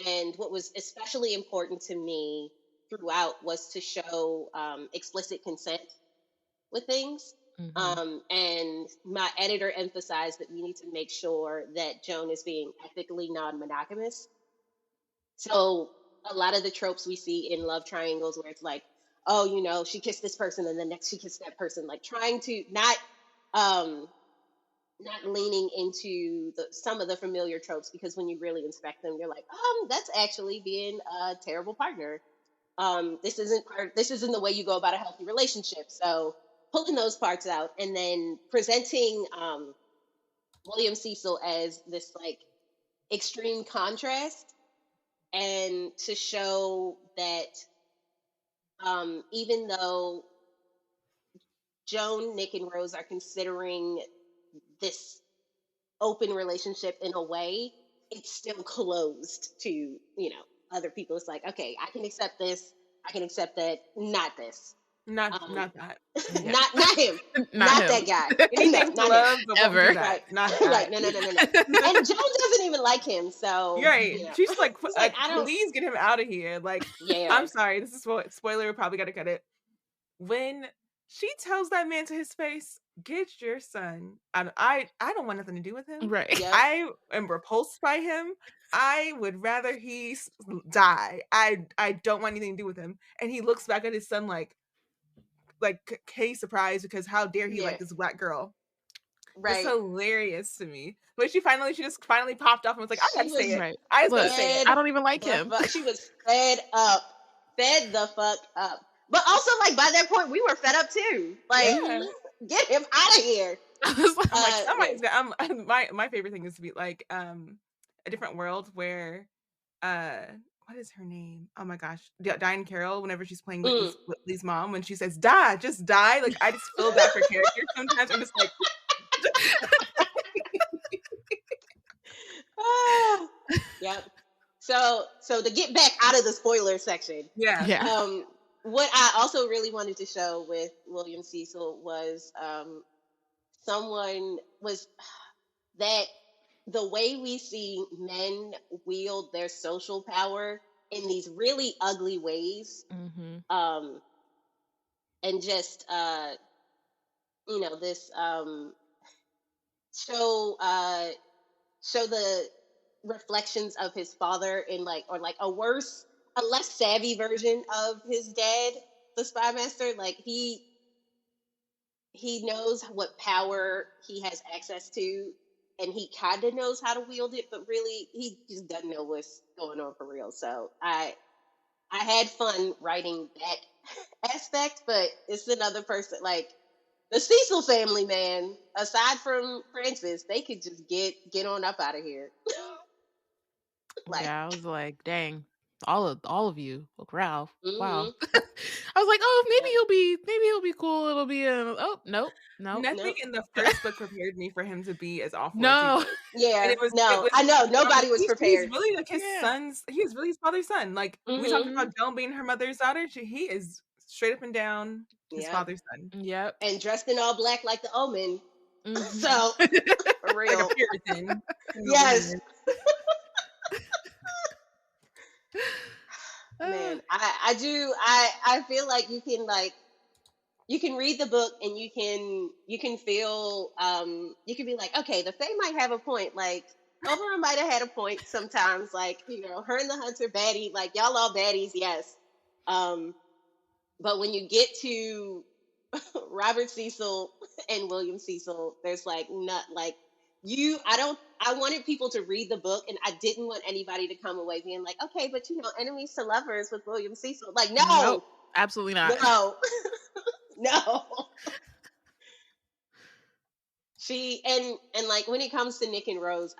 And what was especially important to me throughout was to show explicit consent with things. And my editor emphasized that we need to make sure that Joan is being ethically non-monogamous. So a lot of the tropes we see in love triangles where it's like, oh, you know, she kissed this person and then next she kissed that person, like trying to not leaning into some of the familiar tropes, because when you really inspect them, you're like, that's actually being a terrible partner. This isn't the way you go about a healthy relationship. So pulling those parts out and then presenting William Cecil as this like extreme contrast, and to show that even though Joan, Nick, and Rose are considering this open relationship in a way, it's still closed to, you know, other people. It's like, okay, I can accept this, I can accept that, not this. Not that. Yeah. not him. not him. That guy. Anything not love, but ever. won't do that. Right. Not that. Right. No. And Joan doesn't even like him, so right. You know. She's like, I please get him out of here. Like, yeah. I'm sorry, this is spoiler, probably gotta cut it. When she tells that man to his face, get your son. I don't want nothing to do with him. Right. Yep. I am repulsed by him. I would rather he die. I don't want anything to do with him. And he looks back at his son like Kay surprised, because how dare he like this black girl. Right. It's hilarious to me. But she just finally popped off and was like, I gotta say it. Right. I just gotta say it. I don't even like him. She was fed the fuck up. But also, like, by that point, we were fed up too. Like, get him out of here. I'm like, my favorite thing is to be like a different world where what is her name? Oh my gosh, Diane Carroll. Whenever she's playing Whitley's mom, when she says "die, just die," like I just feel bad for character sometimes. I'm just like, yep. So to get back out of the spoiler section, what I also really wanted to show with William Cecil was that the way we see men wield their social power in these really ugly ways, and just this show the reflections of his father in a less savvy version of his dad, the spy master. Like he knows what power he has access to, and he kind of knows how to wield it, but really he just doesn't know what's going on for real. So I had fun writing that aspect, but it's another person, like the Cecil family, man, aside from Francis, they could just get on up out of here. I was like, dang, all of you. Look, Ralph. Wow. Mm-hmm. I was like, oh, maybe he'll be cool. It'll be nope. Nothing in the first book prepared me for him to be as awful. No. As yeah. It was, I know nobody was prepared. He's really like his son's. He was really his father's son. Like we talked about Joan being her mother's daughter. He is straight up and down his father's son. Yep. And dressed in all black like the Omen. So for real, like a Puritan. Yes. Man, I feel like you can read the book and you can feel you can be like, okay, the Fae might have a point, like Oberon might have had a point sometimes, like, her and the Hunter baddie, like y'all all baddies, yes. But when you get to Robert Cecil and William Cecil, there's I wanted people to read the book, and I didn't want anybody to come away being like, okay, but enemies to lovers with William Cecil. Like, no. Nope, absolutely not. No. No. She, and like, when it comes to Nick and Rose,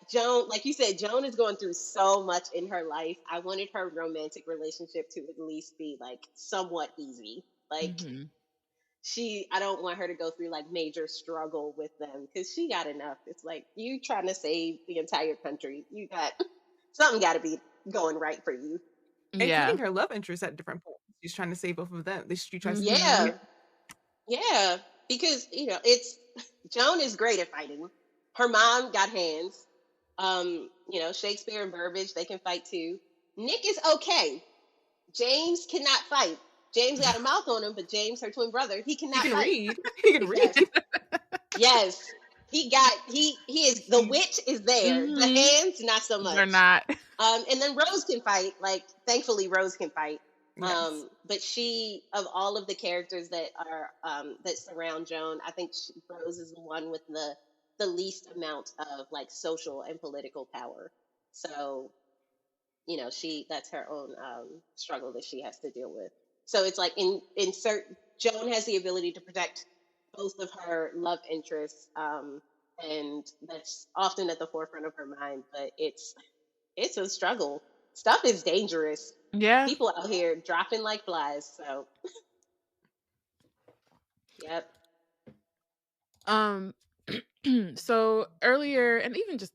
Joan, like you said, Joan is going through so much in her life. I wanted her romantic relationship to at least be, like, somewhat easy. Like, I don't want her to go through like major struggle with them, because she got enough. It's like, you trying to save the entire country. Something got to be going right for you. Including her love interest at different points. She's trying to save both of them. She tries to Yeah. because Joan is great at fighting. Her mom got hands. Shakespeare and Burbage, they can fight too. Nick is okay. James cannot fight. James got a mouth on him, but James, her twin brother, he cannot fight. Read. He can read. Yes. He is, the witch is there. Mhm. The hands, not so much. They're not. And then Rose can fight. Like, thankfully, Rose can fight. Yes. But she, of all of the characters that are that surround Joan, I think Rose is the one with the least amount of like social and political power. So, that's her own struggle that she has to deal with. So it's like Joan has the ability to protect both of her love interests, and that's often at the forefront of her mind. But it's a struggle. Stuff is dangerous. Yeah. People out here dropping like flies. So, yep. So earlier, and even just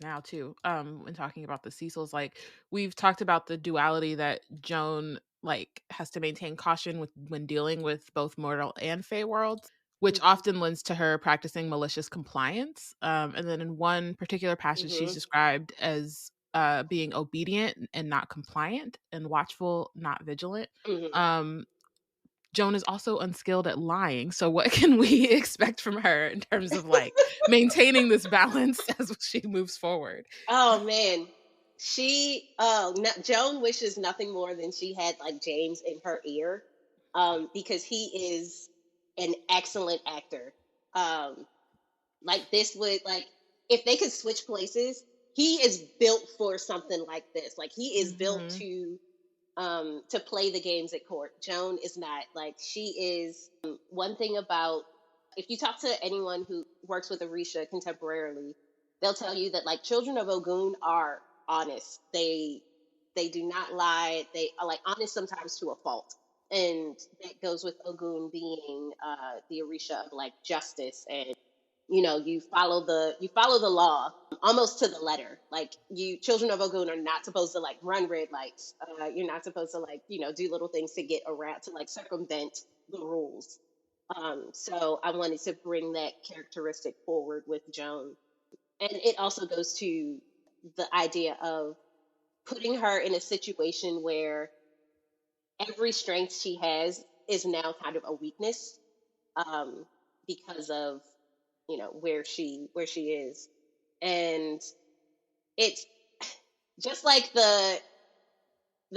now too, when talking about the Cecils, like we've talked about the duality that Joan like has to maintain caution when dealing with both mortal and fey worlds, which often lends to her practicing malicious compliance. And then in one particular passage, she's described as being obedient and not compliant, and watchful, not vigilant. Joan is also unskilled at lying. So what can we expect from her in terms of like maintaining this balance as she moves forward? Oh man. Joan wishes nothing more than she had like James in her ear, because he is an excellent actor. Like this would, like, if they could switch places, he is built for something like this. Like he is built to play the games at court. Joan is not. Like, she is. One thing about, if you talk to anyone who works with Orisha contemporarily, they'll tell you that like children of Ogun are honest. They do not lie. They are like honest sometimes to a fault. And that goes with Ogun being the Orisha of like justice, and you follow the law almost to the letter. Like, children of Ogun are not supposed to like run red lights. You're not supposed to like do little things to get around, to like circumvent the rules. So I wanted to bring that characteristic forward with Joan, and it also goes to the idea of putting her in a situation where every strength she has is now kind of a weakness, because of where she is. And it's just like the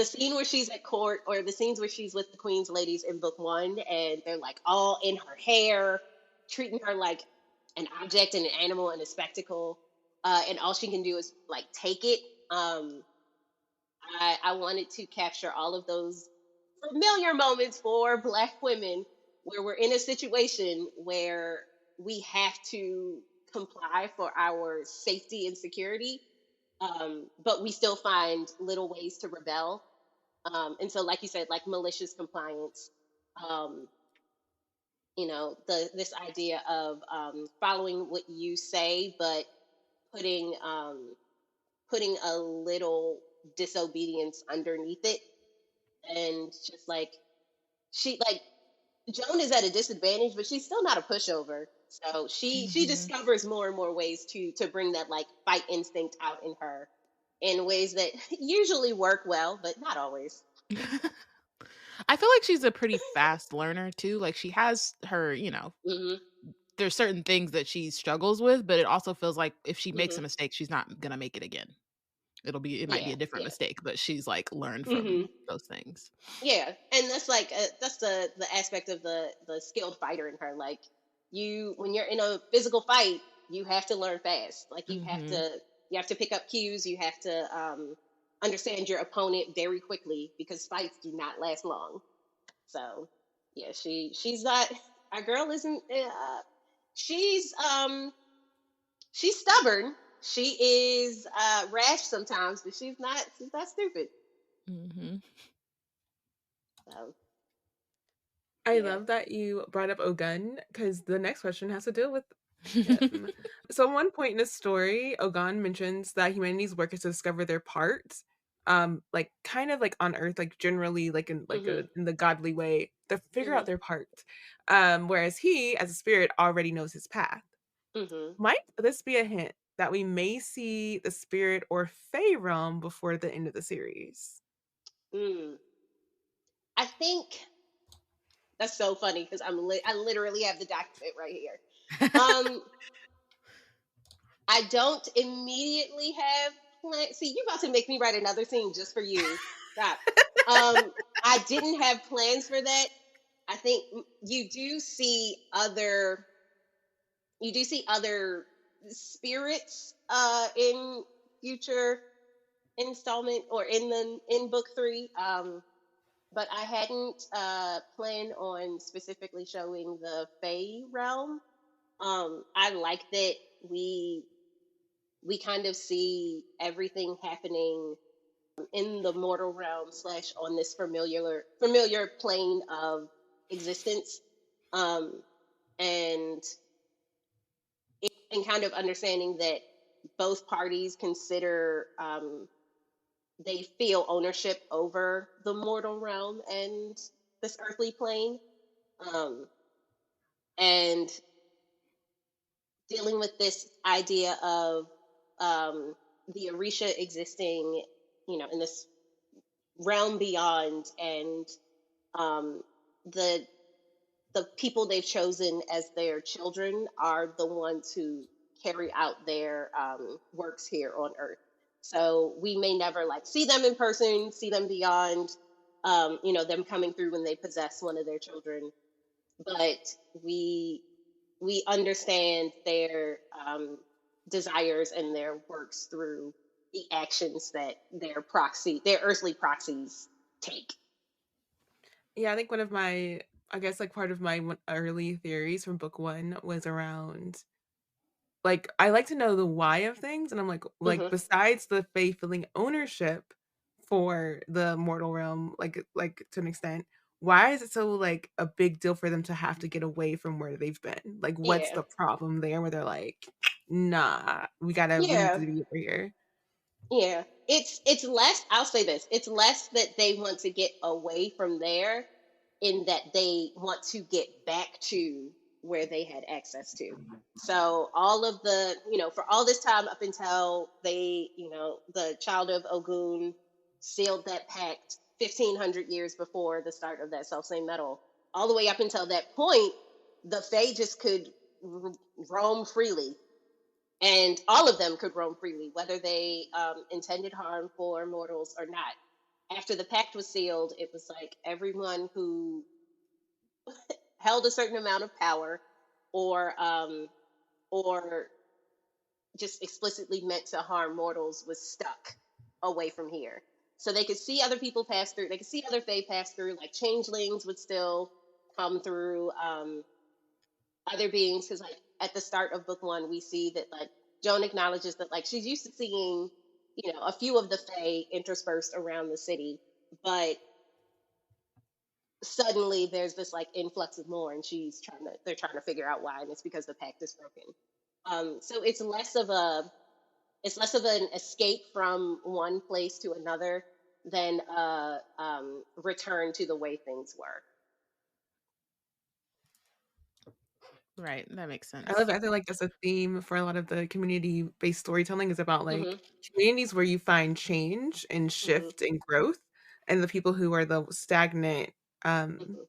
scene where she's at court, or the scenes where she's with the Queen's ladies in book 1, and they're like all in her hair, treating her like an object and an animal and a spectacle, and all she can do is like take it. I wanted to capture all of those familiar moments for Black women, where we're in a situation where we have to comply for our safety and security, but we still find little ways to rebel. And so, like you said, like malicious compliance, this idea of following what you say, but putting a little disobedience underneath it. And just like Joan is at a disadvantage, but she's still not a pushover. So she discovers more and more ways to bring that like fight instinct out in her, in ways that usually work well, but not always. I feel like she's a pretty fast learner too. Like, she has her, there's certain things that she struggles with, but it also feels like if she makes a mistake, she's not gonna make it again. It might be a different mistake, but she's like learned from those things. Yeah, and that's like that's the aspect of the skilled fighter in her. Like, when you're in a physical fight, you have to learn fast. Like, you have to pick up cues. You have to understand your opponent very quickly, because fights do not last long. So yeah, she's not. Our girl isn't. She's stubborn. She is rash sometimes, but she's not stupid. So, I love that you brought up Ogun, because the next question has to deal with him. So at one point in the story, Ogun mentions that humanity's work is to discover their parts. like kind of like on Earth, like generally like in like Mm-hmm. in the godly way, to figure Mm-hmm. out their part. Whereas he, as a spirit, already knows his path. Mm-hmm. Might this be a hint that we may see the spirit or Fae realm before the end of the series? Mm. I think that's so funny because I literally have the document right here. Um, I don't immediately have plans. See, you're about to make me write another scene just for you. Stop. I didn't have plans for that. I think you do see other spirits in future installment or in book 3. But I hadn't planned on specifically showing the Fae realm. I like that we kind of see everything happening in the mortal realm / on this familiar plane of existence, um, and kind of understanding that both parties consider they feel ownership over the mortal realm and this earthly plane, um, and dealing with this idea of the Orisha existing, in this realm beyond, and um, the the people they've chosen as their children are the ones who carry out their works here on Earth. So we may never like see them in person, see them beyond, them coming through when they possess one of their children, but we understand their desires and their works through the actions that their earthly proxies take. Yeah, I think one of my, I guess like part of my early theories from book 1 was around like I like to know the why of things, and I'm like Mm-hmm. besides the Fae feeling ownership for the mortal realm, like to an extent, why is it so like a big deal for them to have to get away from where they've been? Like, what's Yeah, the problem there? Where they're like, nah, we need yeah, to be over here. yeah. It's less. I'll say this: it's less that they want to get away from there, in that they want to get back to where they had access to. So all of for all this time up until the child of Ogun sealed that pact 1,500 years before the start of that self same metal, all the way up until that point, the Fae just could roam freely, and all of them could roam freely, whether they intended harm for mortals or not. After the pact was sealed, it was like everyone who held a certain amount of power, or just explicitly meant to harm mortals, was stuck away from here. So they could see other people pass through. They could see other Fae pass through. Like changelings would still come through. Other beings, because like at the start of book 1, we see that like Joan acknowledges that like she's used to seeing a few of the Fae interspersed around the city, but suddenly there's this like influx of more, and they're trying to figure out why, and it's because the pact is broken. So it's less of an escape from one place to another than a return to the way things were. Right, that makes I love sense. it. I feel like that's a theme for a lot of the community-based storytelling is about like Mm-hmm. communities where you find change and Mm-hmm. shift and growth, and the people who are the stagnant, um, Mm-hmm.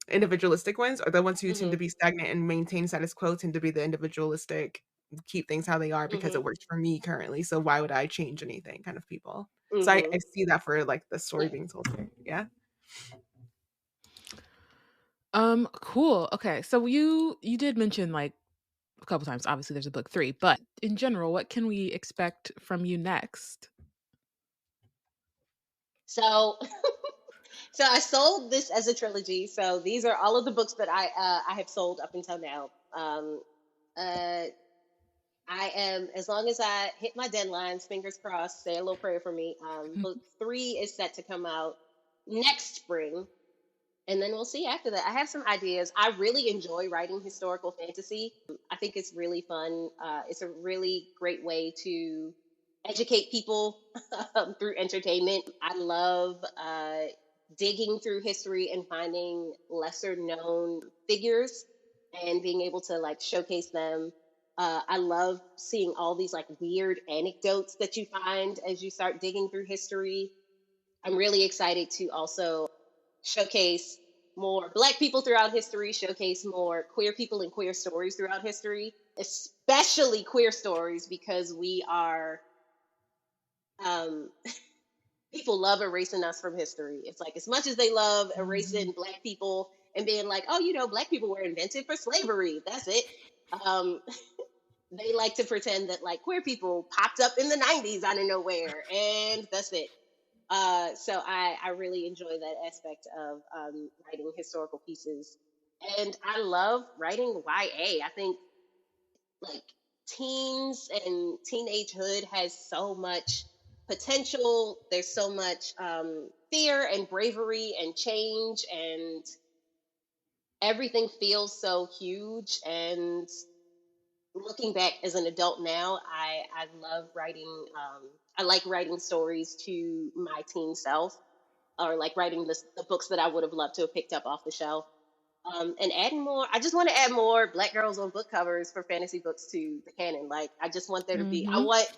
individualistic ones are the ones who tend Mm-hmm. to be stagnant and maintain status quo, tend to be the individualistic, keep things how they are because Mm-hmm. it works for me currently. So why would I change anything kind of people? So I Mm-hmm. see that for like the story Yeah. being told here. Yeah. Cool. Okay, so you did mention like a couple times. Obviously, there's a book 3, but in general, what can we expect from you next? So so I sold this as a trilogy. So these are all of the books that I have sold up until now. Uh, I am, as long as I hit my deadlines, fingers crossed, say a little prayer for me. Book 3 is set to come out next spring, and then we'll see after that. I have some ideas. I really enjoy writing historical fantasy. I think it's really fun. It's a really great way to educate people through entertainment. I love digging through history and finding lesser known figures and being able to like showcase them. I love seeing all these like weird anecdotes that you find as you start digging through history. I'm really excited to also showcase more Black people throughout history, showcase more queer people and queer stories throughout history, especially queer stories, because we are, people love erasing us from history. It's like, as much as they love erasing Black people and being like, oh, you know, Black people were invented for slavery. That's it. They like to pretend that like queer people popped up in the 90s out of nowhere and that's it. So I really enjoy that aspect of writing historical pieces. And I love writing YA. I think like teens and teenagehood has so much potential. There's so much fear and bravery and change, and everything feels so huge. And looking back as an adult now, I love writing. I like writing stories to my teen self, or like writing the books that I would have loved to have picked up off the shelf. And adding more. I just want to add more Black girls on book covers for fantasy books to the canon. Like, I just want there to be. I want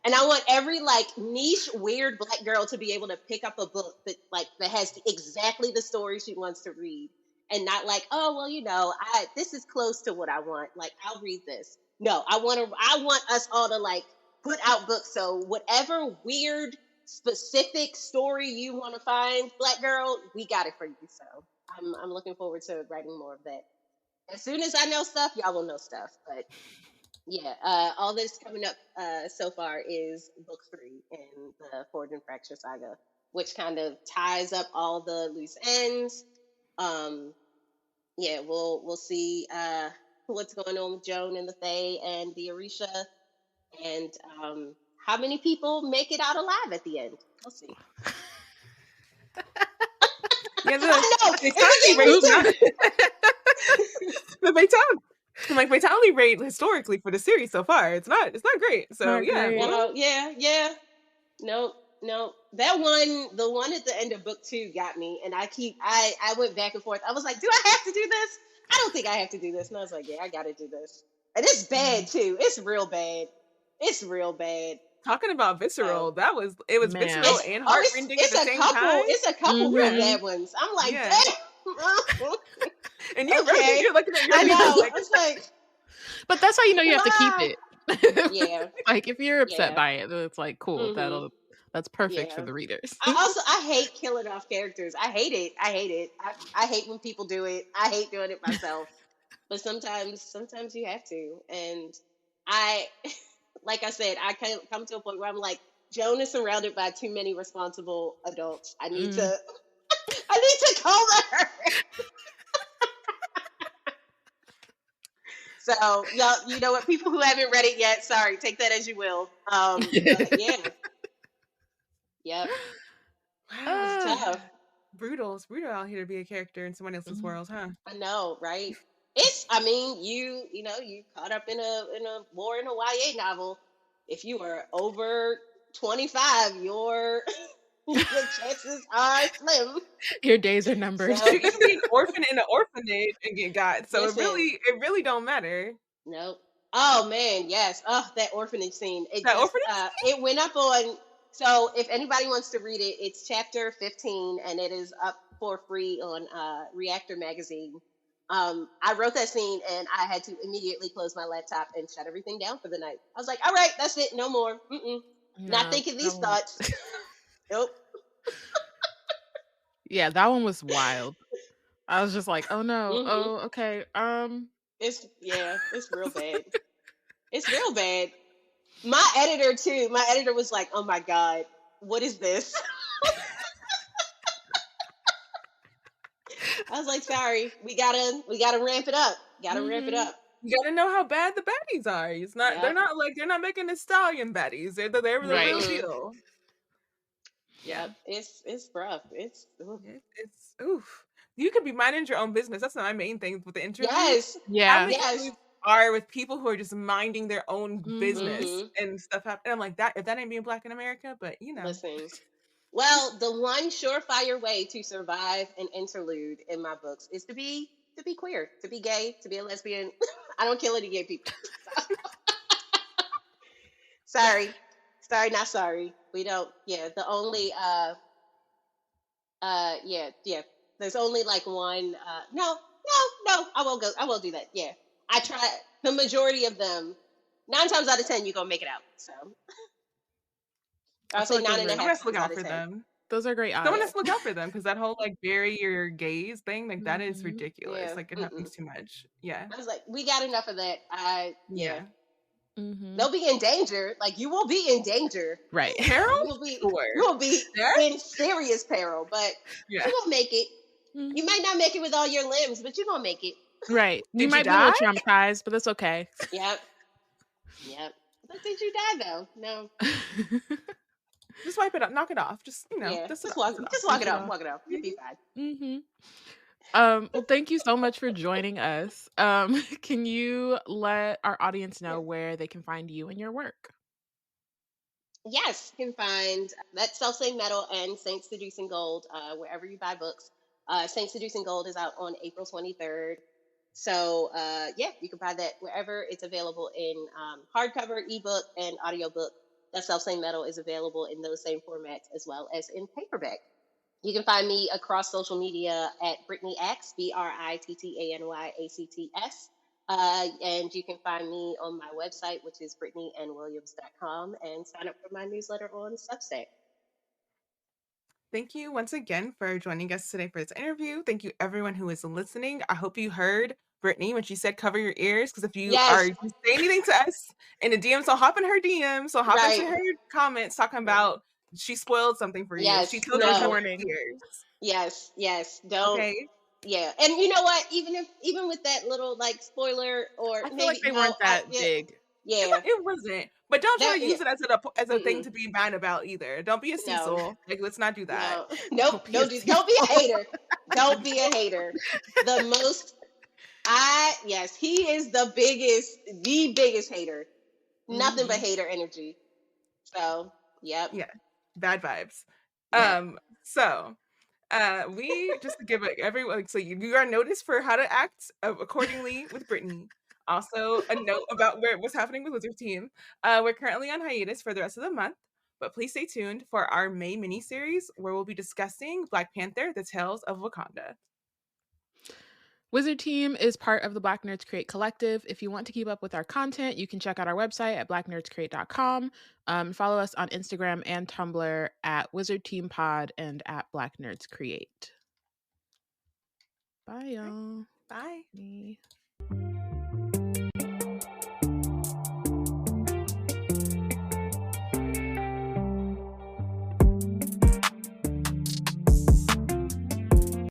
and I want every like niche weird Black girl to be able to pick up a book that has exactly the story she wants to read, and not like, oh well, you know, this is close to what I want. Like, I'll read this. No, I want us all to like put out books. So whatever weird specific story you want to find, Black girl, we got it for you. So I'm looking forward to writing more of that. As soon as I know stuff, y'all will know stuff. But yeah, all that's coming up so far is book 3 in the Forge and Fracture saga, which kind of ties up all the loose ends. Yeah, we'll see what's going on with Joan and the Fae and the Orisha, and how many people make it out alive at the end. We'll see. Yeah, the vitality rate historically for the series so far, it's not great. So yeah, well, yeah. No. That one, the one at the end of book 2 got me, and I went back and forth. I was like, do I have to do this? I don't think I have to do this. And I was like, yeah, I got to do this. And it's bad too. It's real bad. Talking about visceral, it was visceral and heartrending at the same time. It's a couple real bad ones. I'm like, damn. And you're right. You're looking at your I know. It's like, but that's how you know you have to keep it. Yeah. Like, if you're upset by it, then it's like, cool. That's perfect for the readers. I hate killing off characters. I hate it. I hate when people do it. I hate doing it myself. But sometimes you have to. And like I said, I come to a point where I'm like, Joan is surrounded by too many responsible adults. I need to call her. So, y'all, you know what? People who haven't read it yet, sorry, take that as you will. Yeah. Yep. Wow, it's tough. Brutal. It's brutal out here to be a character in someone else's world, huh? I know, right? You know, you caught up in a war in a YA novel. If you are over 25, your chances are slim. Your days are numbered. So you can be an orphan in an orphanage and get got. So it really don't matter. Nope. Oh man, yes. Oh, that orphanage scene. It went up on. So if anybody wants to read it, it's chapter 15, and it is up for free on Reactor magazine. I wrote that scene, and I had to immediately close my laptop and shut everything down for the night. I was like, all right, that's it, no more. Not thinking these thoughts. Nope. Yeah, that one was wild. I was just like, oh no, oh okay. It's real bad. It's real bad. My editor was like, oh my God, what is this? I was like, sorry, we gotta ramp it up. Ramp it up. You gotta know how bad the baddies are. It's not. Yep. They're not making the stallion baddies. They're the real deal. Yeah, it's rough. It's oof. You could be minding your own business. That's not my main thing with the interview. Yes. Yeah. Yes. are with people who are just minding their own business Mhm. and stuff happen. And I'm like, that if that ain't being Black in America, but Listen. Well, the one surefire way to survive an interlude in my books is to be queer, to be gay, to be a lesbian. I don't kill any gay people. Sorry. Sorry, not sorry. We don't. Yeah, the only yeah. There's only like one no, I won't go. I won't do that. Yeah. I try the majority of them. 9 times out of 10 you're going to make it out. So, I'll I feel say like nine those and are, a someone half has to look times out out of for 10. them. Those are great Someone odds. has to look out for them because that whole like bury your gays thing, like that is ridiculous. Yeah. Like it happens too much. Yeah. I was like, we got enough of that. Yeah. Mhm. They'll be in danger. Like you will be in danger. Right. Peril? You will be Death? in serious peril, but Yeah. you won't make it. Mhm. You might not make it with all your limbs, but you're gonna make it. Right. You Did you might be a little die? traumatized, but that's okay. Yep. But did you die though? No. Just wipe it up, knock it off. Just Yeah. dust Just it off. walk it off. Walk it off. You'll be Mhm. fine. Mhm. Well, thank you so much for joining us. Can you let our audience know Yeah. where they can find you and your work? Yes, you can find that Self-Same Metal and Saint-Seducing Gold wherever you buy books. Saint-Seducing Gold is out on April 23rd. So, yeah, you can buy that wherever it's available in hardcover, ebook, and audiobook. That Self-Same Metal is available in those same formats as well as in paperback. You can find me across social media at Brittany Acts, BrittanyActs. And you can find me on my website, which is BrittanyNWilliams.com, and sign up for my newsletter on Substack. Thank you once again for joining us today for this interview. Thank you, everyone who is listening. I hope you heard Brittany when she said cover your ears, because if you are Yes. say anything to us in the DM, so hop in her DM, so hop into Right. her comments talking about she spoiled something for you. Yes. She told you to No. cover Warning. your ears. Yes. Don't. Okay. Yeah. And you know what? Even with that little like spoiler, or I feel like maybe they weren't that big. Yeah. It wasn't. But don't try to use it as a thing Mm-mm. to be mad about either. Don't be a No. Cecil. Like, let's not do that. No. Nope. Don't be a Don't be a Cecil. hater. Don't be a hater. The most yes, he is the biggest hater. Nothing but hater energy. So, yep. Yeah. Bad vibes. Yeah. So we just to give everyone, like, so you are noticed for how to act accordingly with Brittany. Also, a note about what's happening with Wizard Team. We're currently on hiatus for the rest of the month, but please stay tuned for our May miniseries where we'll be discussing Black Panther: The Tales of Wakanda. Wizard Team is part of the Black Nerds Create Collective. If you want to keep up with our content, you can check out our website at blacknerdscreate.com. Follow us on Instagram and Tumblr at Wizard Team Pod and at Black Nerds Create. Bye, y'all. Bye.